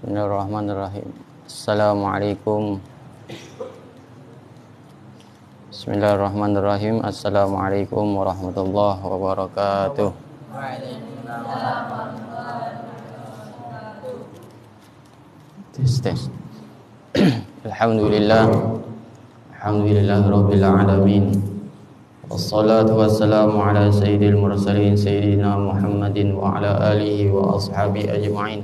Bismillahirrahmanirrahim. Assalamualaikum. Bismillahirrahmanirrahim. Assalamualaikum warahmatullahi wabarakatuh. Tes. Alhamdulillah. Alhamdulillahirabbil alamin. Wassalatu wassalamu ala sayyidil mursalin sayyidina Muhammadin wa ala alihi wa ashabihi ajma'in.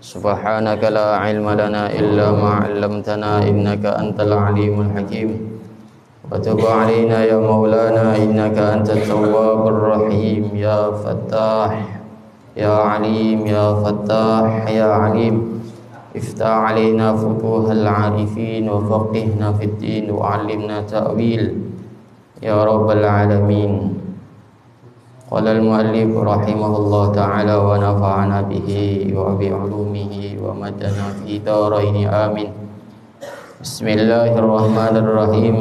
Subhanaka la ilma lana illa ma 'allamtana innaka antal alimul hakim. Wa tub 'alaina ya maulana innaka antat tawwabur rahim. Ya Fattah ya Alim ya Fattah ya Alim. Iftah 'alaina futuhal 'arifin wa faqihna fid din wa 'allimna ta'wil ya rabbal alamin. Qala al-muallif rahimahullah ta'ala wa nafa'ana bihi wa bi 'ulumihi wa madana fi darain amin. Bismillahirrahmanirrahim.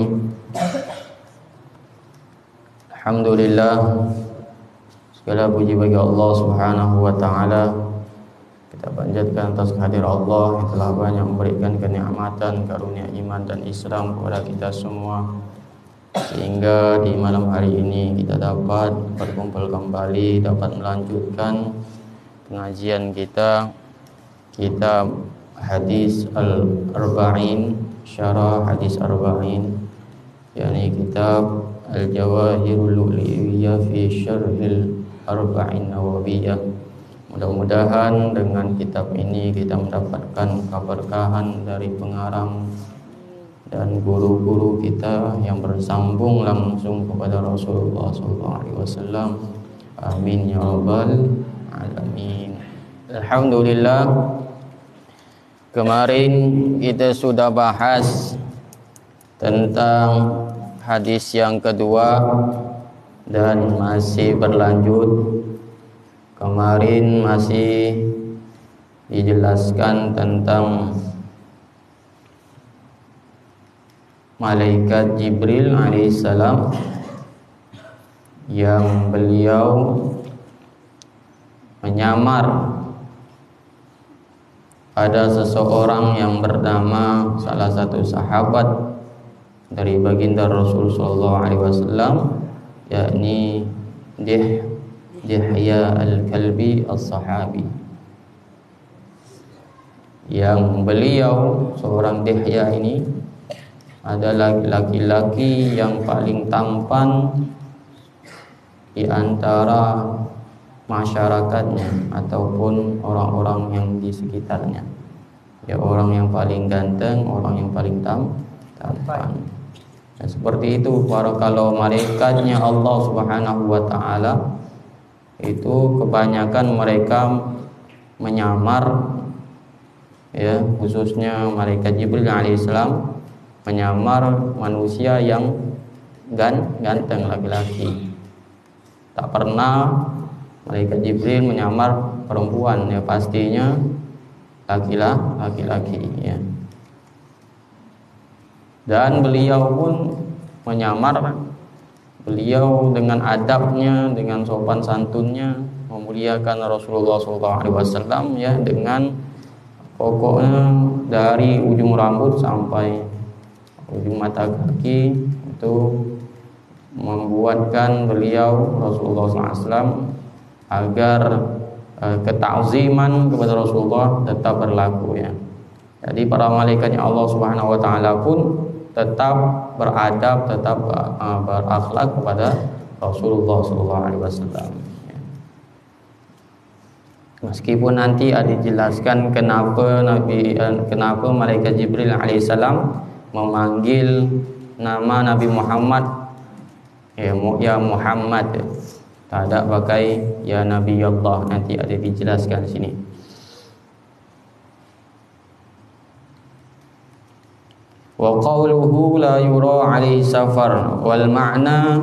Alhamdulillah, segala puji bagi Allah Subhanahu wa taala. Kita panjatkan atas kehadiran Allah yang telah banyak memberikan kenikmatan, karunia iman dan Islam kepada kita semua, sehingga di malam hari ini kita dapat berkumpul kembali, dapat melanjutkan pengajian kita kitab Hadis Al-Arba'in, Syarah Hadis Arba'in, yakni kitab Al-Jawahirul Lu'lu'iyah fi Syarhil Arba'in Nawawiyah. Mudah-mudahan dengan kitab ini kita mendapatkan keberkahan dari pengarang dan guru-guru kita yang bersambung langsung kepada Rasulullah SAW. Amin ya rabbal alamin. Alhamdulillah, kemarin kita sudah bahas tentang hadis yang kedua dan masih berlanjut. Kemarin masih dijelaskan tentang malaikat Jibril alaihissalam yang beliau menyamar pada seseorang yang bernama salah satu sahabat dari baginda Rasul sallallahu alaihi wasallam, yakni Dihya al-Kalbi as-Sahabi, yang beliau seorang Dihya ini adalah laki-laki yang paling tampan di antara masyarakatnya ataupun orang-orang yang di sekitarnya. Ya, orang yang paling ganteng, orang yang paling tampan. Ya, seperti itu kalau malaikatnya Allah Subhanahu wa taala itu kebanyakan mereka menyamar, ya, khususnya malaikat Jibril alaihissalam menyamar manusia yang ganteng, laki-laki. Tak pernah malaikat Jibril menyamar perempuan, ya pastinya laki-laki, ya. Dan beliau pun menyamar, beliau dengan adabnya, dengan sopan santunnya memuliakan Rasulullah SAW, ya, dengan pokoknya dari ujung rambut sampai ujung mata kaki itu membuatkan beliau Rasulullah SAW agar ketakziman kepada Rasulullah tetap berlaku, ya. Jadi para malaikatnya Allah Subhanahu wa taala pun tetap beradab, tetap berakhlak kepada Rasulullah sallallahu alaihi wasallam. Meskipun nanti ada dijelaskan kenapa malaikat Jibril alaihissalam memanggil nama Nabi Muhammad, ya Muhammad, tak ada pakai ya Nabi Allah, nanti ada dijelaskan sini. Wa qawluhu la yura alaihi safar, wal ma'na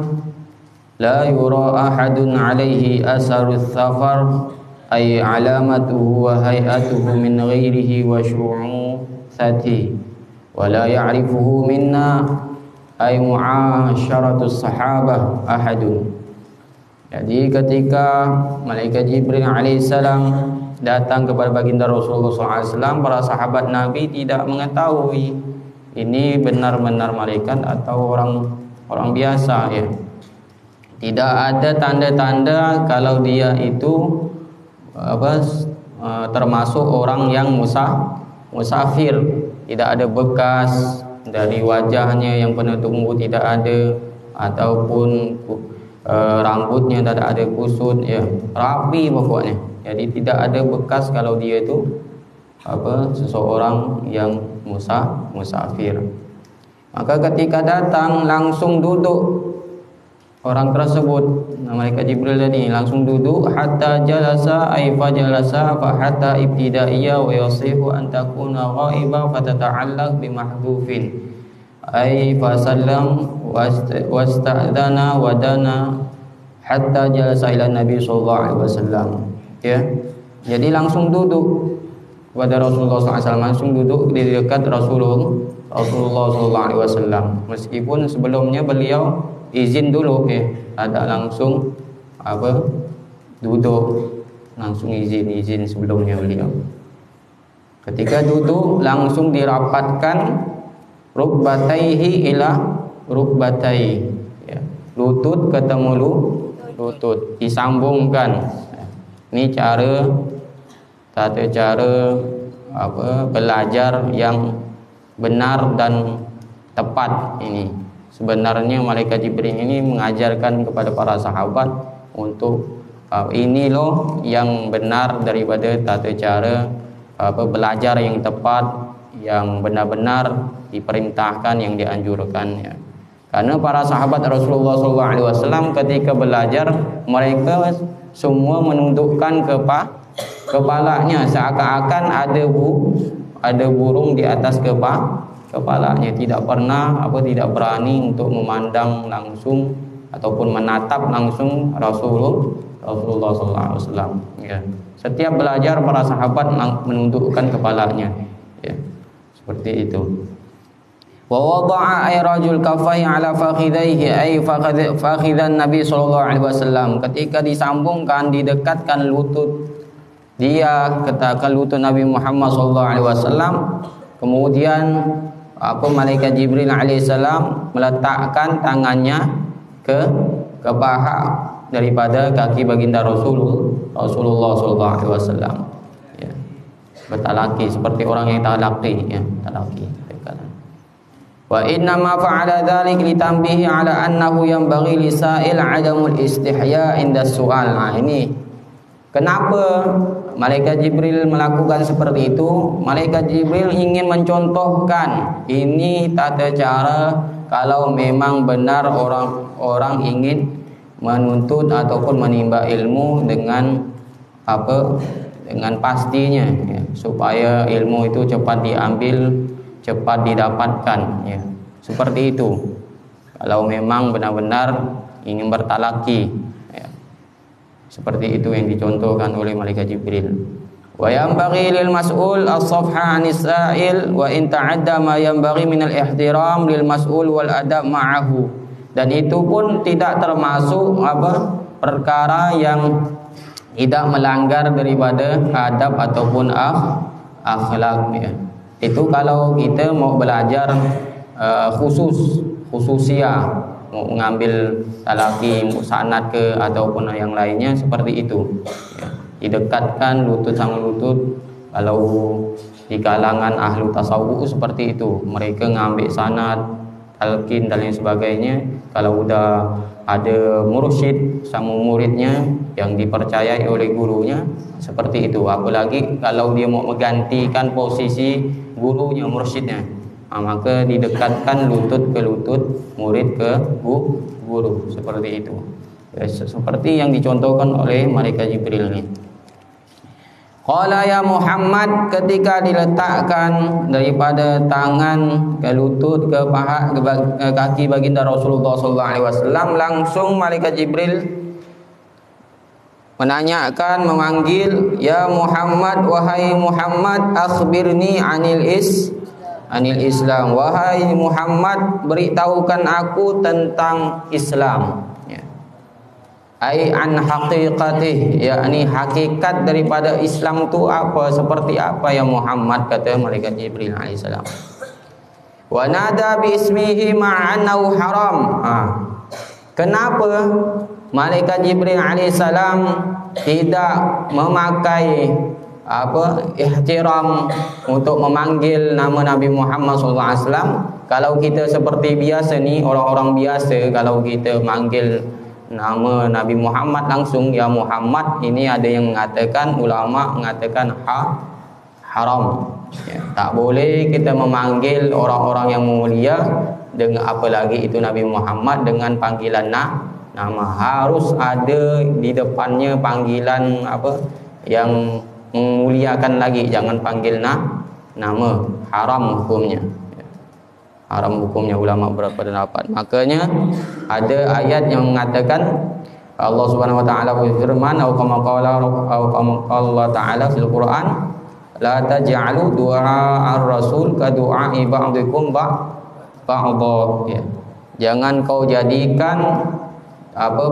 la yura ahadun alaihi asaru safar, ay alamatuhu wa hay'atuhu min ghairihi wa syu'uthati, wa la ya'rifuhu minna ay mu'asyaratus sahabah ahadun. Jadi ketika malaikat Jibril alaihissalam datang kepada baginda Rasulullah SAW, para sahabat Nabi tidak mengetahui ini benar-benar malaikat atau orang biasa, ya. Tidak ada tanda-tanda kalau dia itu termasuk orang yang musafir. Tidak ada bekas dari wajahnya yang penuh tumbuh, tidak ada, ataupun rambutnya tidak ada kusut, ya, rapi pokoknya. Jadi tidak ada bekas kalau dia itu seseorang yang musafir. Maka ketika datang langsung duduk orang tersebut, malaikat Jibril tadi langsung duduk, hatta jalasa ay fajalasa fa hatta ibtidaiyya wa yasihu an takuna ghaiba fatata'allaq bi mahdhufin ay fa sallam wasta'dana wa dana hatta jalasa ila Nabi sallallahu alaihi wasallam, ya. Jadi langsung duduk kepada Rasulullah SAW, langsung duduk di dekat Rasulullah SAW. Meskipun sebelumnya beliau izin dulu, ya, ada langsung duduk, langsung izin sebelumnya beliau. Ketika duduk langsung dirapatkan rukbataihi ila rukbatai, ya, lutut ketemu lutut, disambungkan. Ini tata cara belajar yang benar dan tepat ini. Sebenarnya malaikat Jibril ini mengajarkan kepada para sahabat untuk ini loh yang benar daripada tata cara belajar yang tepat, yang benar-benar diperintahkan, yang dianjurkan, ya. Karena para sahabat Rasulullah SAW ketika belajar, mereka semua menundukkan kepalanya seakan-akan ada burung di atas kepalanya, tidak berani untuk memandang langsung ataupun menatap langsung Rasulullah SAW. Ya. Setiap belajar para sahabat menundukkan kepalanya. Ya. Seperti itu. Wa wada'a ay rajul kafai ala fakhidaihi ay fakhidan Nabi sallallahu alaihi wasallam. Ketika disambungkan, didekatkan lutut dia ke lutut Nabi Muhammad sallallahu alaihi wasallam, kemudian malaikat Jibril alaihissalam meletakkan tangannya ke paha daripada kaki baginda Rasulullah sallallahu alaihi wasallam. Ya. Bertalaki seperti orang yang talaki, ya, talaki. Wa inna ma fa'ala dzalik litanbihi ala annahu yanbaghi lisa'il 'adamul istihya inda su'al. Nah, ini kenapa malaikat Jibril melakukan seperti itu? Malaikat Jibril ingin mencontohkan ini tata cara kalau memang benar orang ingin menuntut ataupun menimba ilmu dengan dengan pastinya, ya, supaya ilmu itu cepat diambil, cepat didapatkan, ya. Seperti itu kalau memang benar-benar ingin bertalaki, ya. Seperti itu yang dicontohkan oleh malaikat Jibril. Wa yanbaghi lil mas'ul as-safha 'anis sa'il wa in ta'adda ma yanbaghi min al-ihtiram lil mas'ul wal adab ma'ahu. Dan itu pun tidak termasuk perkara yang tidak melanggar daripada adab ataupun akhlak, ya. Itu kalau kita mau belajar khususia, mau mengambil talaki, sanad ke ataupun yang lainnya seperti itu, ya. Didekatkan lutut sama lutut. Kalau di kalangan ahlu tasawuf seperti itu, mereka ngambil sanad, talqin dan lain sebagainya. Kalau udah ada mursyid sama muridnya yang dipercayai oleh gurunya, seperti itu. Apalagi kalau dia mau menggantikan posisi gurunya, mursyidnya, maka didekatkan lutut ke lutut, murid ke guru, seperti itu. Ya, seperti yang dicontohkan oleh malaikat Jibril ini. Qala ya Muhammad, ketika diletakkan daripada tangan ke lutut ke paha ke kaki baginda Rasulullah SAW, langsung malaikat Jibril menanyakan, memanggil, ya Muhammad, wahai Muhammad, akhbirni anil Islam. Wahai Muhammad, beritahukan aku tentang Islam. Ya. Ai an haqiqatih, yakni hakikat daripada Islam itu apa, seperti apa ya Muhammad, kata malaikat Jibril alaihissalam. Wa nada bi ismihi ma'annahu haram. Kenapa malaikat Jibril alaihissalam tidak memakai ihtiram untuk memanggil nama Nabi Muhammad SAW? Kalau kita seperti biasa nih, orang-orang biasa, kalau kita manggil nama Nabi Muhammad langsung, ya Muhammad, ini ada yang mengatakan, ulama mengatakan haram, ya. Tak boleh kita memanggil orang-orang yang mulia dengan, apalagi itu Nabi Muhammad, dengan panggilan nama. Harus ada di depannya panggilan yang memuliakan lagi, jangan panggil nama. Haram hukumnya. Haram hukumnya, ulama berpendapat. Makanya ada ayat yang mengatakan, Allah Subhanahu wa taala berfirman, atau kama qala Allah taala fil Quran, la taj'alu du'a ar-rasul ka du'a'i ba'dikum ba'dha, ya. Jangan kau jadikan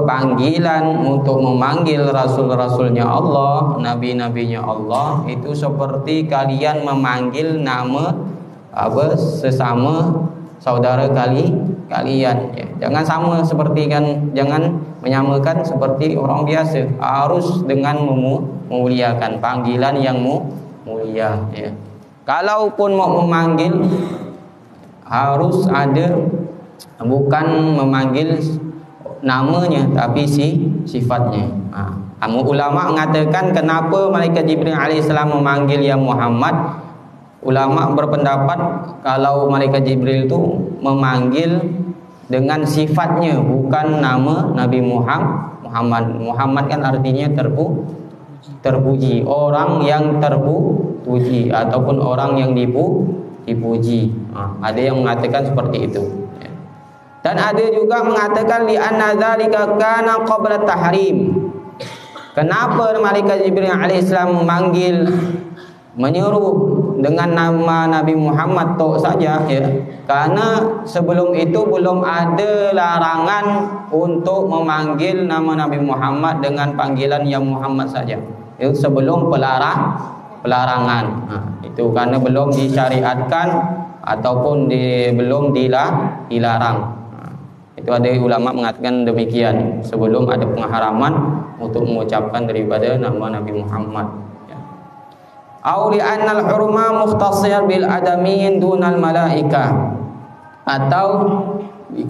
panggilan untuk memanggil rasul-rasulnya Allah, nabi-nabinya Allah itu seperti kalian memanggil nama sesama saudara kalian, ya. Jangan sama seperti jangan menyamakan seperti orang biasa. Harus dengan memuliakan, panggilan yang mulia, ya. Kalaupun mau memanggil, harus ada, bukan memanggil namanya tapi sifatnya. Ulama mengatakan kenapa malaikat Jibril alaihissalam memanggil ya Muhammad. Ulama berpendapat kalau malaikat Jibril itu memanggil dengan sifatnya, bukan nama Nabi Muhammad. Muhammad kan artinya terpuji, orang yang terpuji ataupun orang yang dipuji. Ada yang mengatakan seperti itu. Dan ada juga mengatakan li anna dzalika kana qabla tahrim. Kenapa malaikat Jibril alaihissalam menyuruh dengan nama Nabi Muhammad tok saja ya? Karena sebelum itu belum ada larangan untuk memanggil nama Nabi Muhammad dengan panggilan ya Muhammad saja. Itu sebelum pelarangan. Itu karena belum disyariatkan ataupun belum dilarang. Itu ada ulama mengatakan demikian, sebelum ada pengharaman untuk mengucapkan daripada nama Nabi Muhammad. Au li annal hurma mukhtasir bil adamin dunal malaika, atau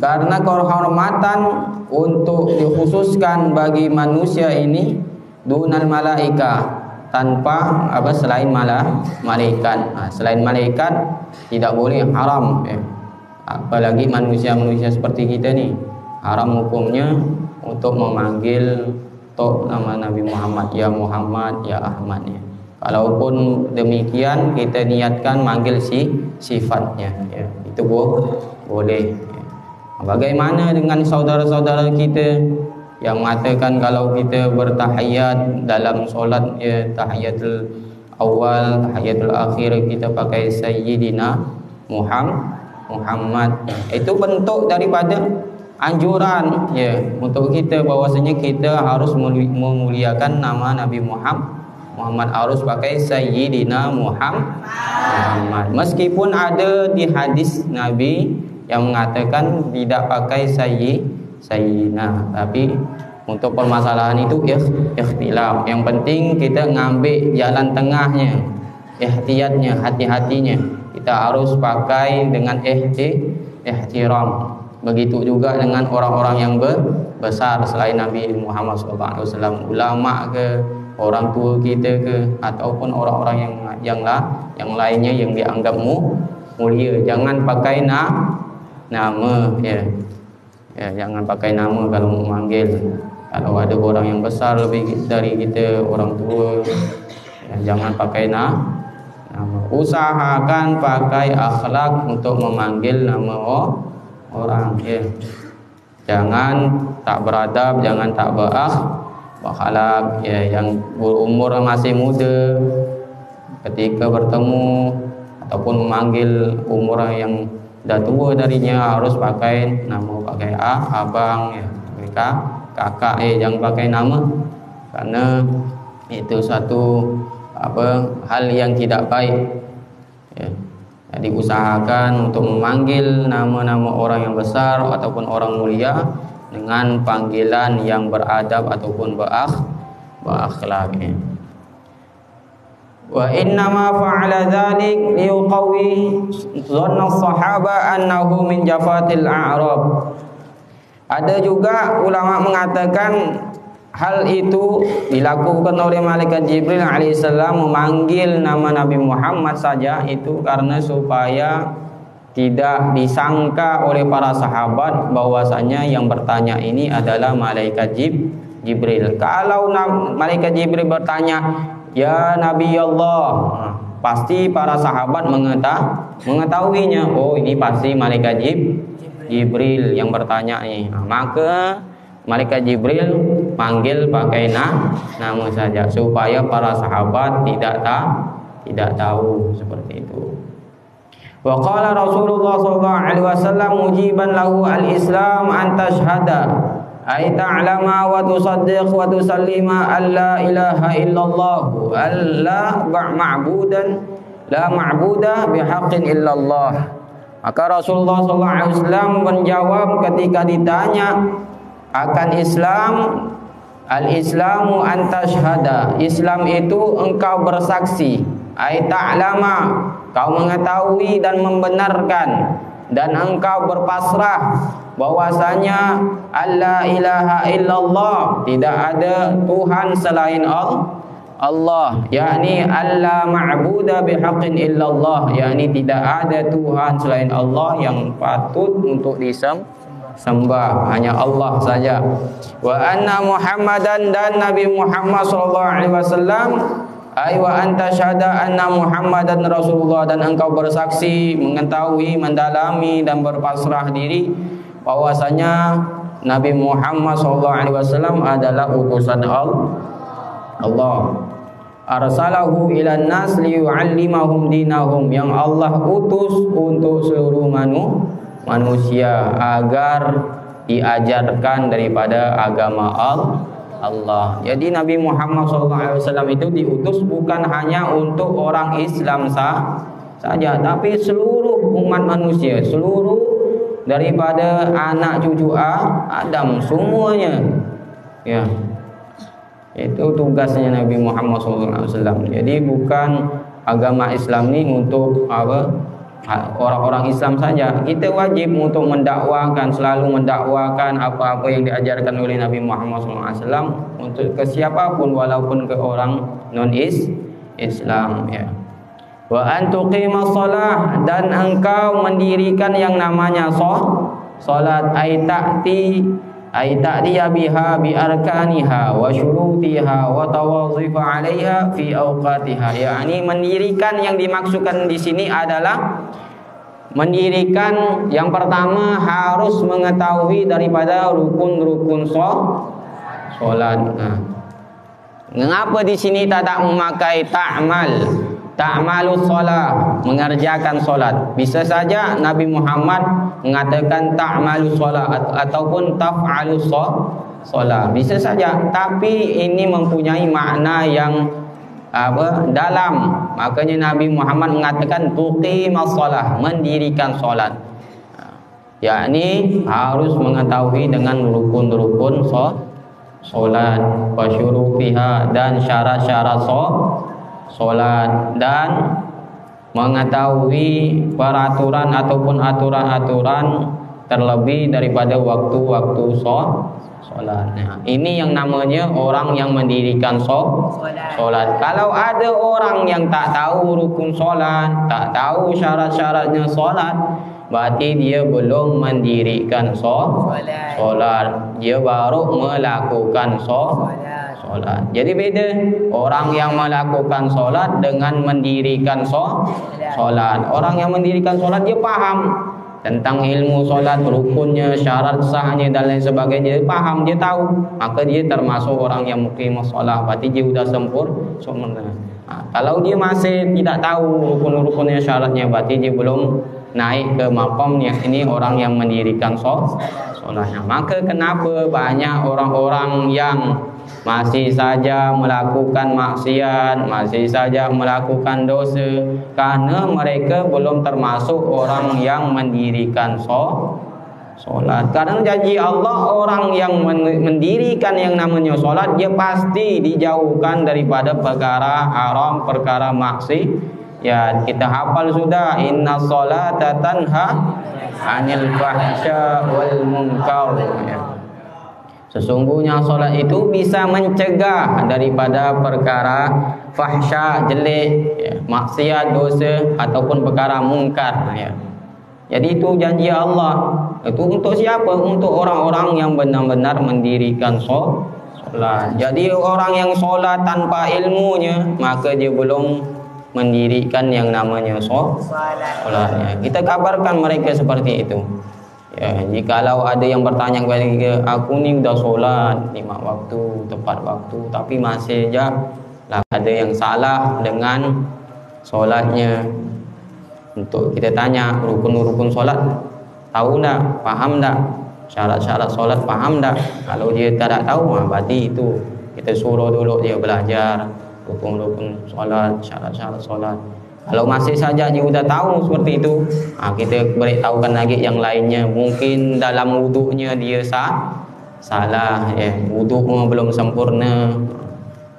karena kehormatan untuk dikhususkan bagi manusia ini dunal malaika, tanpa selain malaikat. Selain malaikat tidak boleh, haram ya. Apalagi manusia-manusia seperti kita nih, haram hukumnya untuk memanggil nama Nabi Muhammad, ya Muhammad, ya Ahmad ya. Kalaupun demikian kita niatkan manggil sifatnya ya, itu boleh ya. Bagaimana dengan saudara-saudara kita yang mengatakan kalau kita bertahiyat dalam solat ya, tahiyatul awal, tahiyatul akhir kita pakai Sayyidina Muhammad, itu bentuk daripada anjuran ya untuk kita bahwasanya kita harus memuliakan nama Nabi Muhammad, harus pakai Sayyidina Muhammad. Meskipun ada di hadis Nabi yang mengatakan tidak pakai Sayyidina, tapi untuk permasalahan itu ikhtilaf. Yang penting kita ngambil jalan tengahnya, ihtiyatnya, hati-hatinya. Kita harus pakai dengan ihtiram. Begitu juga dengan orang-orang yang besar selain Nabi Muhammad SAW, ulama ke, orang tua kita ke, ataupun orang-orang yang lainnya yang dianggap mulia. Jangan pakai nama ya. Jangan pakai nama kalau memanggil. Kalau ada orang yang besar lebih dari kita, orang tua, ya, jangan pakai nama. Usahakan pakai akhlak untuk memanggil nama orang ya. Jangan tak beradab, jangan tak berakhlak ya. Yang berumur masih muda ketika bertemu ataupun memanggil umur yang dah tua darinya harus pakai nama, pakai abang ya, kakak jangan pakai nama, karena itu satu hal yang tidak baik ya. Jadi usahakan untuk memanggil nama-nama orang yang besar ataupun orang mulia dengan panggilan yang beradab ataupun berakhlak ya. Wa inna ma fa'ala dzalik liqawi dhanna as-sahaba annahu min jafatil a'rab. Ada juga ulama mengatakan hal itu dilakukan oleh malaikat Jibril alaihissalam memanggil nama Nabi Muhammad saja itu karena supaya tidak disangka oleh para sahabat bahwasanya yang bertanya ini adalah malaikat Jibril. Kalau malaikat Jibril bertanya, "Ya Nabi Allah," pasti para sahabat mengetahuinya. Oh, ini pasti malaikat Jibril yang bertanya ini. Maka malaikat Jibril panggil pakai nama saja supaya para sahabat tidak tahu seperti itu. Wa qala Rasulullah sallallahu alaihi wasallam mujiban lahu al-Islam an tashhada ay ta'lama wa tusaddiq wa tusallima alla ilaha illallah alla ma'buda bihaqqin illallah. Maka Rasulullah sallallahu alaihi wasallam menjawab ketika ditanya akan Islam, al-Islamu an tashhada, Islam itu engkau bersaksi, ai ta'lama, kau mengetahui dan membenarkan, dan engkau berpasrah bahwasanya alla ilaha illallah, tidak ada Tuhan selain Allah, yakni alla ma'buda bihaqqin illallah, yakni tidak ada Tuhan selain Allah yang patut untuk disembah, hanya Allah saja. Wa anna Muhammadan, dan Nabi Muhammad sallallahu alaihi wasallam Ai wa anta syahada anna Muhammadan Rasulullah, dan engkau bersaksi, mengetahui, mendalami dan berpasrah diri bahwasanya Nabi Muhammad SAW adalah utusan Allah. Arsalahu ilan nas liyu'allimahum dinahum, yang Allah utus untuk seluruh manusia agar diajarkan daripada agama Allah. Jadi Nabi Muhammad SAW itu diutus bukan hanya untuk orang Islam saja, tapi seluruh umat manusia, seluruh daripada anak cucu Adam semuanya. Ya, itu tugasnya Nabi Muhammad SAW. Jadi bukan agama Islam ini untuk orang-orang Islam saja. Kita wajib untuk mendakwakan, selalu mendakwakan apa-apa yang diajarkan oleh Nabi Muhammad SAW untuk ke siapapun, walaupun ke orang non-Islam. Ya. Wa antuqimas shalah, dan engkau mendirikan yang namanya salat, ay ta'tiya biha bi arkaniha wa syurutiha wa tawazifa 'alaiha fi awqatiha. yakni mendirikan, yang dimaksudkan di sini adalah mendirikan yang pertama harus mengetahui daripada rukun-rukun salat. Mengapa di sini tak memakai ta'malus shalah, mengerjakan solat? Bisa saja Nabi Muhammad mengatakan ta'malus shalah ataupun taf'alus shalah, bisa saja. Tapi ini mempunyai makna yang dalam. Makanya Nabi Muhammad mengatakan tuqimas shalah, mendirikan solat. Yakni harus mengetahui dengan rukun-rukun solat, wa syurufiha, dan syarat-syarat solat, dan mengetahui peraturan ataupun aturan-aturan terlebih daripada waktu-waktu solat. Ini yang namanya orang yang mendirikan solat. Kalau ada orang yang tak tahu rukun solat, tak tahu syarat-syaratnya solat, berarti dia belum mendirikan solat. Dia baru melakukan solat. Jadi beda orang yang melakukan solat dengan mendirikan solat. Orang yang mendirikan solat dia faham tentang ilmu solat, rukunnya, syarat sahnya dan lain sebagainya. Dia faham, dia tahu, maka dia termasuk orang yang muqimus solat. Berarti dia sudah sempurna. Kalau dia masih tidak tahu rukun-rukunnya, syaratnya, berarti dia belum naik ke maqam yang ini orang yang mendirikan solatnya. Maka kenapa banyak orang-orang yang masih saja melakukan maksiat, masih saja melakukan dosa, karena mereka belum termasuk orang yang mendirikan solat. Karena janji Allah, orang yang mendirikan yang namanya solat, dia pasti dijauhkan daripada perkara haram, perkara maksiat. Ya, kita hafal sudah, inna sholata tanha 'anil fahsya wal munkar. Ya. Sesungguhnya solat itu bisa mencegah daripada perkara fahsya, jelek, ya, maksiat, dosa, ataupun perkara mungkar. Ya. Jadi itu janji Allah. Itu untuk siapa? Untuk orang-orang yang benar-benar mendirikan solat. Jadi orang yang solat tanpa ilmunya, maka dia belum mendirikan yang namanya solatnya. Kita kabarkan mereka seperti itu. Ya, jikalau ada yang bertanya kepada kita, aku ni dah solat 5 waktu, tepat waktu, tapi masih aja ada yang salah dengan solatnya. Untuk kita tanya, rukun-rukun solat tahu tak? Faham tak? Syarat-syarat solat faham tak? Kalau dia tak tahu, berarti itu kita suruh dulu dia belajar rukun-rukun solat, syarat-syarat solat. Kalau masih saja dia sudah tahu seperti itu, kita beritahukan lagi yang lainnya. Mungkin dalam wuduknya dia salah, ya, wuduknya belum sempurna,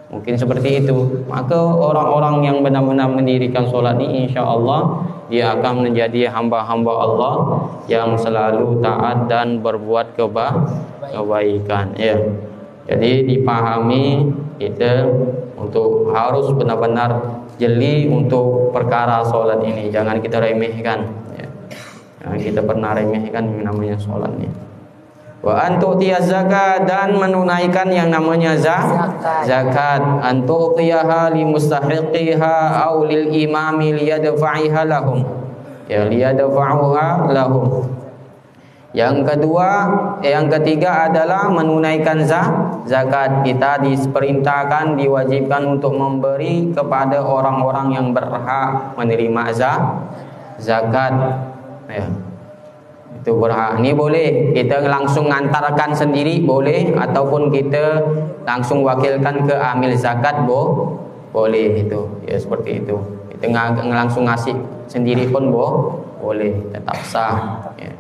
mungkin seperti itu. Maka orang-orang yang benar-benar mendirikan solat ini, insya Allah dia akan menjadi hamba-hamba Allah yang selalu taat dan berbuat kebaikan. Ya. Jadi dipahami kita untuk harus benar-benar jeli untuk perkara solat ini. Jangan kita remehkan. Ya. Jangan kita pernah remehkan yang namanya solat ini. Wa antu'tiyaz zakat, dan menunaikan yang namanya zakat. Antu'tiyaha li mustahiqiha aw lil imami liyadfa'iha lahum. Ya, liyadfa'uha lahum. Yang ketiga adalah menunaikan zakat. Kita diperintahkan, diwajibkan untuk memberi kepada orang-orang yang berhak menerima zakat. Ya. Itu berhak. Ini boleh kita langsung ngantarkan sendiri boleh, ataupun kita langsung wakilkan ke amil zakat boleh itu. Ya, seperti itu. Kita langsung ngasih sendiri pun boleh, tetap sah. Ya.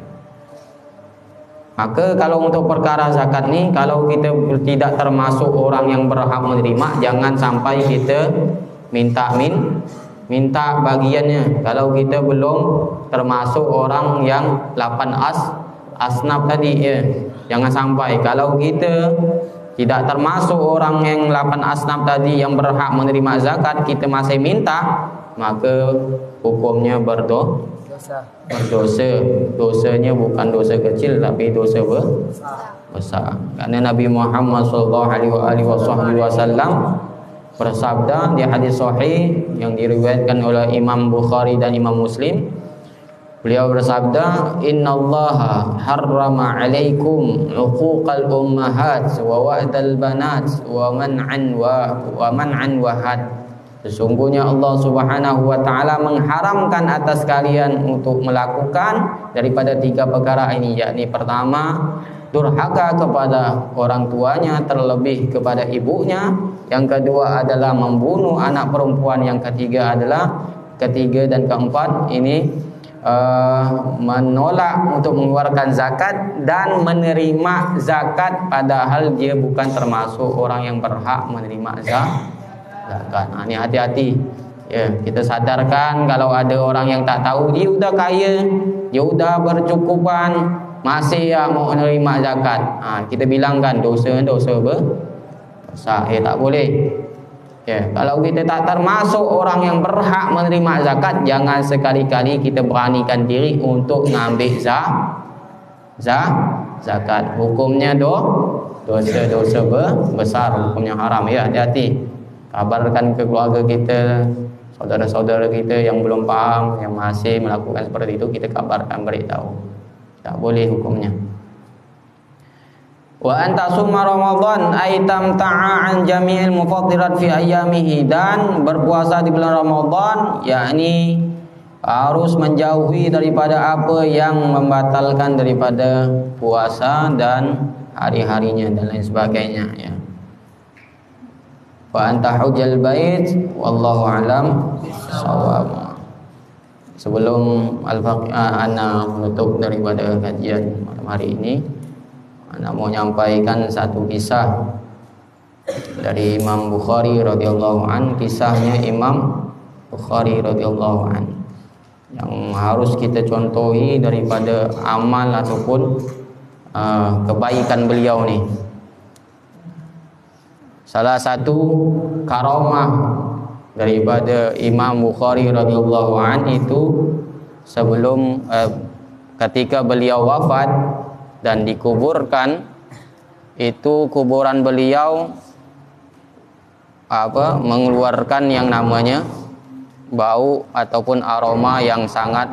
Maka kalau untuk perkara zakat ni, kalau kita tidak termasuk orang yang berhak menerima, jangan sampai kita minta bagiannya. Kalau kita belum termasuk orang yang 8 asnaf tadi, ya, jangan sampai. Kalau kita tidak termasuk orang yang 8 asnaf tadi yang berhak menerima zakat, kita masih minta, maka hukumnya berdosa. Dosanya bukan dosa kecil, tapi dosa besar. Karena Nabi Muhammad SAW bersabda di hadis sahih yang diriwayatkan oleh Imam Bukhari dan Imam Muslim. Beliau bersabda, "Innallaha harrama 'alaikum 'uquqal ummahat wa wa'dal banat wa man'an wahad." Sesungguhnya Allah Subhanahu wa taala mengharamkan atas kalian untuk melakukan daripada 3 perkara ini, yakni pertama, durhaka kepada orang tuanya, terlebih kepada ibunya. Yang kedua adalah membunuh anak perempuan. Yang ketiga dan keempat ini menolak untuk mengeluarkan zakat dan menerima zakat padahal dia bukan termasuk orang yang berhak menerima zakat. Nah, ini hati-hati. Ya, kita sadarkan kalau ada orang yang tak tahu, dia udah kaya, dia udah bercukupan, masih mau menerima zakat. Kita bilangkan dosa besar. Tak boleh. Ya, kalau kita tak termasuk orang yang berhak menerima zakat, jangan sekali-kali kita beranikan diri untuk ngambil zakat. Hukumnya dosa besar, hukumnya haram. Ya, hati-hati. Kabarkan ke keluarga kita, saudara-saudara kita yang belum paham, yang masih melakukan seperti itu, kita kabarkan, beritahu. Tak boleh hukumnya. Wa anta summa Ramadan ay tamta'a an jami'il mufattirat fi ayyamihi, dan berpuasa di bulan Ramadan yakni harus menjauhi daripada apa yang membatalkan daripada puasa dan hari-harinya dan lain sebagainya, ya. Wa anta hujjal bait wallahu alam shawab. Sebelum ana menutup daripada kajian malam hari ini, ana mau menyampaikan satu kisah dari Imam Bukhari radhiyallahu an. Kisahnya Imam Bukhari radhiyallahu an yang harus kita contohi daripada amal ataupun kebaikan beliau ni. Salah satu karamah daripada Imam Bukhari radhiyallahu an itu sebelum ketika beliau wafat dan dikuburkan, itu kuburan beliau mengeluarkan yang namanya bau ataupun aroma yang sangat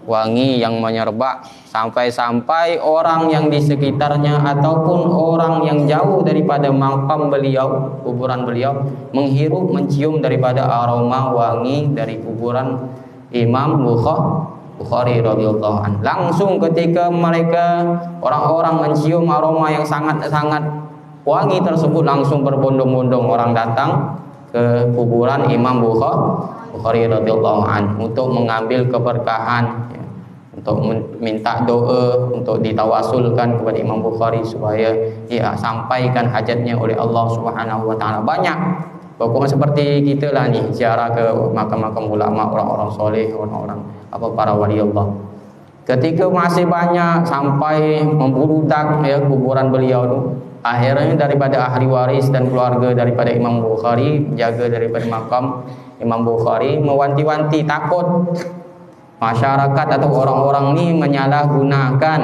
wangi yang menyerbak, sampai-sampai orang yang di sekitarnya ataupun orang yang jauh daripada makam beliau, kuburan beliau, menghirup, mencium daripada aroma wangi dari kuburan Imam Bukhari radhiyallahu anhu. Langsung ketika mereka orang-orang mencium aroma yang sangat-sangat wangi tersebut, langsung berbondong-bondong orang datang ke kuburan Imam Bukhari radhiyallahu anhu untuk mengambil keberkahan, ya, untuk minta doa, untuk ditawasulkan kepada Imam Bukhari supaya dia sampaikan hajatnya oleh Allah Subhanahu wa taala. Banyak pokoknya seperti kita lah ni, ziarah ke makam-makam ulama, orang-orang soleh, orang-orang para wali Allah. Ketika masih banyak sampai membeludak, ya, kuburan beliau tu, akhirnya daripada ahli waris dan keluarga daripada Imam Bukhari, jaga daripada makam Imam Bukhari, mewanti-wanti, takut masyarakat atau orang-orang ni menyalahgunakan,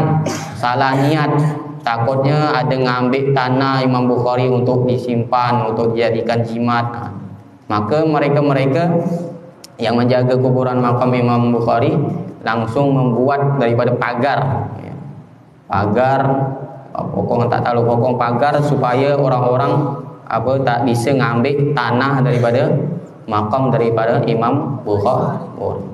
salah niat, takutnya ada ngambil tanah Imam Bukhari untuk disimpan, untuk dijadikan jimat. Maka mereka-mereka yang menjaga kuburan makam Imam Bukhari langsung membuat daripada pagar, pokok tak tahu pokok pagar, supaya orang-orang tak bisa ngambil tanah daripada makam daripada Imam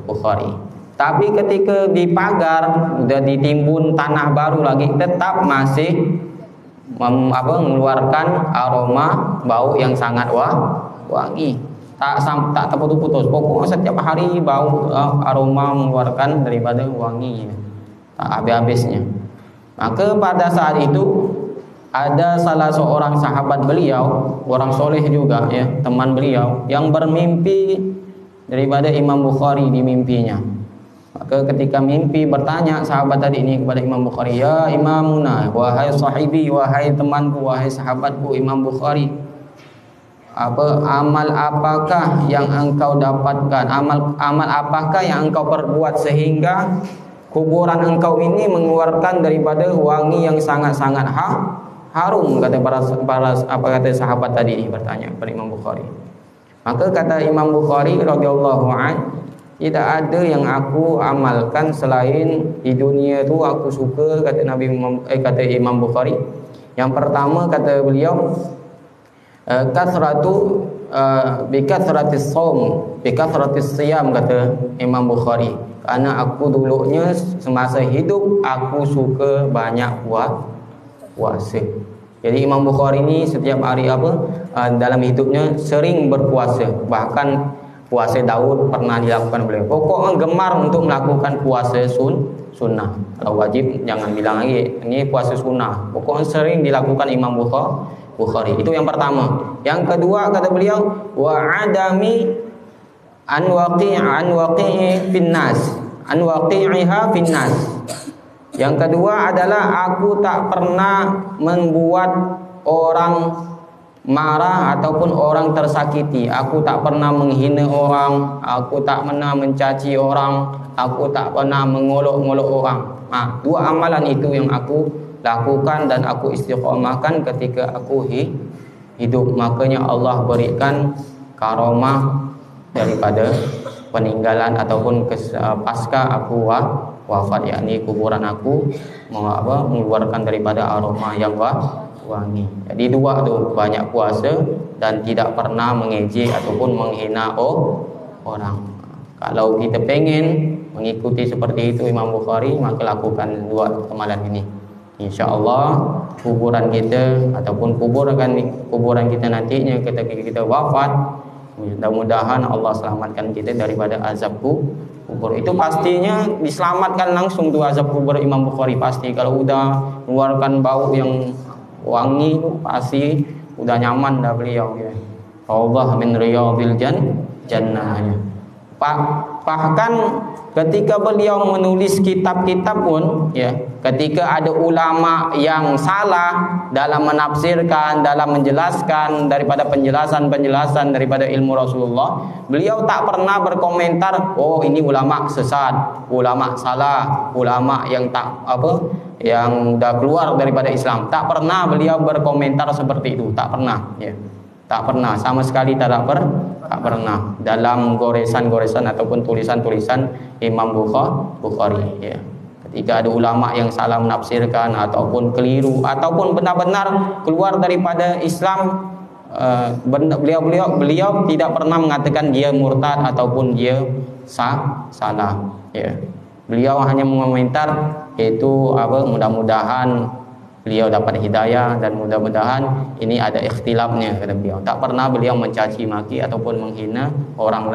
Bukhari. Tapi ketika dipagar, sudah ditimbun tanah baru lagi, tetap masih mengeluarkan aroma bau yang sangat wangi. Tak terputus-putus. Pokoknya setiap hari bau aroma mengeluarkan daripada wangi, tak habis-habisnya. Maka pada saat itu ada salah seorang sahabat beliau, orang soleh juga ya, teman beliau, yang bermimpi daripada Imam Bukhari di mimpinya. Maka ketika mimpi bertanya sahabat tadi ini kepada Imam Bukhari, "Ya Imamuna, wahai sahibi, wahai temanku, wahai sahabatku Imam Bukhari, amal apakah yang engkau dapatkan, amal apakah yang engkau perbuat sehingga kuburan engkau ini mengeluarkan daripada wangi yang sangat-sangat harum?" kata kata sahabat tadi ini bertanya kepada Imam Bukhari. Maka kata Imam Bukhari radhiyallahu anhu, "Tidak ada yang aku amalkan selain di dunia tu aku suka," kata kata Imam Bukhari. Yang pertama kata beliau, bikathratis shaum, bikathratis siyam, kata Imam Bukhari. Karena aku dulunya semasa hidup aku suka banyak puasa. Jadi Imam Bukhari ini setiap hari dalam hidupnya sering berpuasa. Bahkan puasa Daud pernah dilakukan beliau. Pokoknya gemar untuk melakukan puasa sunnah. Kalau wajib jangan bilang lagi, ini puasa sunnah. Pokoknya sering dilakukan Imam Bukhari. Itu yang pertama. Yang kedua kata beliau, wa adami an waqi'i finnas. Yang kedua adalah aku tak pernah membuat orang marah ataupun orang tersakiti. Aku tak pernah menghina orang, aku tak pernah mencaci orang, aku tak pernah mengolok-ngolok orang. Dua amalan itu yang aku lakukan dan aku istiqomahkan ketika aku hidup. Makanya Allah berikan karomah daripada peninggalan ataupun pasca aku wafat, yakni kuburan aku mengeluarkan daripada aroma yang wangi. Jadi dua tu, banyak puasa dan tidak pernah mengejek ataupun menghina orang. Kalau kita pengen mengikuti seperti itu Imam Bukhari, maka lakukan dua amalan ini. InsyaAllah kuburan kita ataupun kuburan kita nantinya ketika kita wafat, mudah-mudahan Allah selamatkan kita daripada azab kubur. Itu pastinya diselamatkan langsung tuh azab kubur Imam Bukhari pasti. Kalau udah mengeluarkan bau yang wangi itu pasti udah nyaman dah beliau ya. Raudhah min riyadil jannah. Bahkan ketika beliau menulis kitab-kitab pun ya, ketika ada ulama yang salah dalam menafsirkan, dalam menjelaskan daripada penjelasan daripada ilmu Rasulullah, beliau tak pernah berkomentar, oh ini ulama sesat, ulama salah, ulama yang yang udah keluar daripada Islam. Tak pernah beliau berkomentar seperti itu, tak pernah ya. Tak pernah, sama sekali tak pernah dalam goresan-goresan ataupun tulisan-tulisan Imam Bukhari ya. Ketika ada ulama yang salah menafsirkan ataupun keliru ataupun benar-benar keluar daripada Islam, beliau tidak pernah mengatakan dia murtad ataupun dia salah ya. Beliau hanya mengomentar itu mudah-mudahan beliau dapat hidayah dan mudah-mudahan ini ada ikhtilafnya, kata beliau. Tak pernah beliau mencaci maki ataupun menghina orang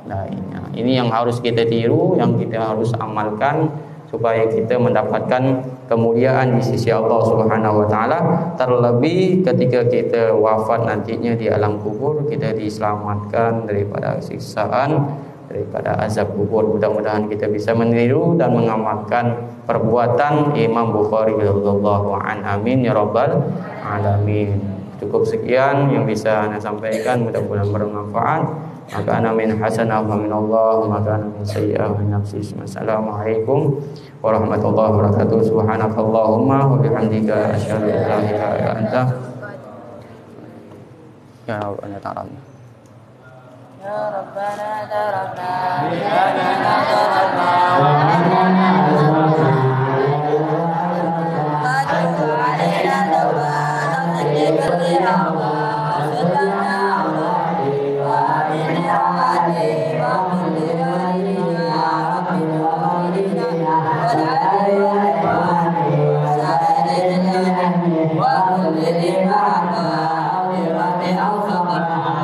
lainnya. Ini yang harus kita tiru, yang kita harus amalkan supaya kita mendapatkan kemuliaan di sisi Allah Subhanahu wa taala. Terlebih ketika kita wafat nantinya di alam kubur, kita diselamatkan daripada siksaan, daripada azab kubur. Mudah-mudahan kita bisa meniru dan mengamalkan perbuatan Imam Bukhari radhiyallahu anhu. Amin ya rabbal alamin. Cukup sekian yang bisa saya sampaikan, mudah-mudahan bermanfaat. ma kana min hasanah fa min Allah, ma kana min sayyi'ah min nafsi. Assalamualaikum warahmatullahi wabarakatuh. Subhanakallahumma wa bihamdika asyhadu an la ilaha illa anta ya rabbana ta'ala. Ya Rabbana tarabna, ya Rabbana tarabna, Fatuhu alaina tawbah, tawbah Allah, sallallahu alaihi wa alihi wa sallam, ya Rabbi walidina, wal alihi wa sa'idina, wa kulli dhimma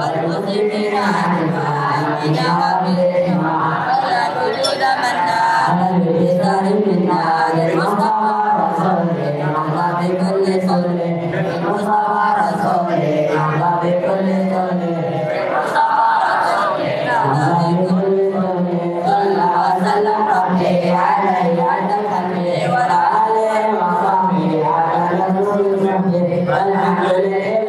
والمسلمين آمين وبهم ولا وجود منا بسار منا للمصطفى رسول الله بكل صلب المصطفى رسول الله بكل صلب المصطفى رسول الله بكل صلب صلى وسلم ربي عليه عند قلبي وعلى آله وصحبه على رسول ربي والحمد لله.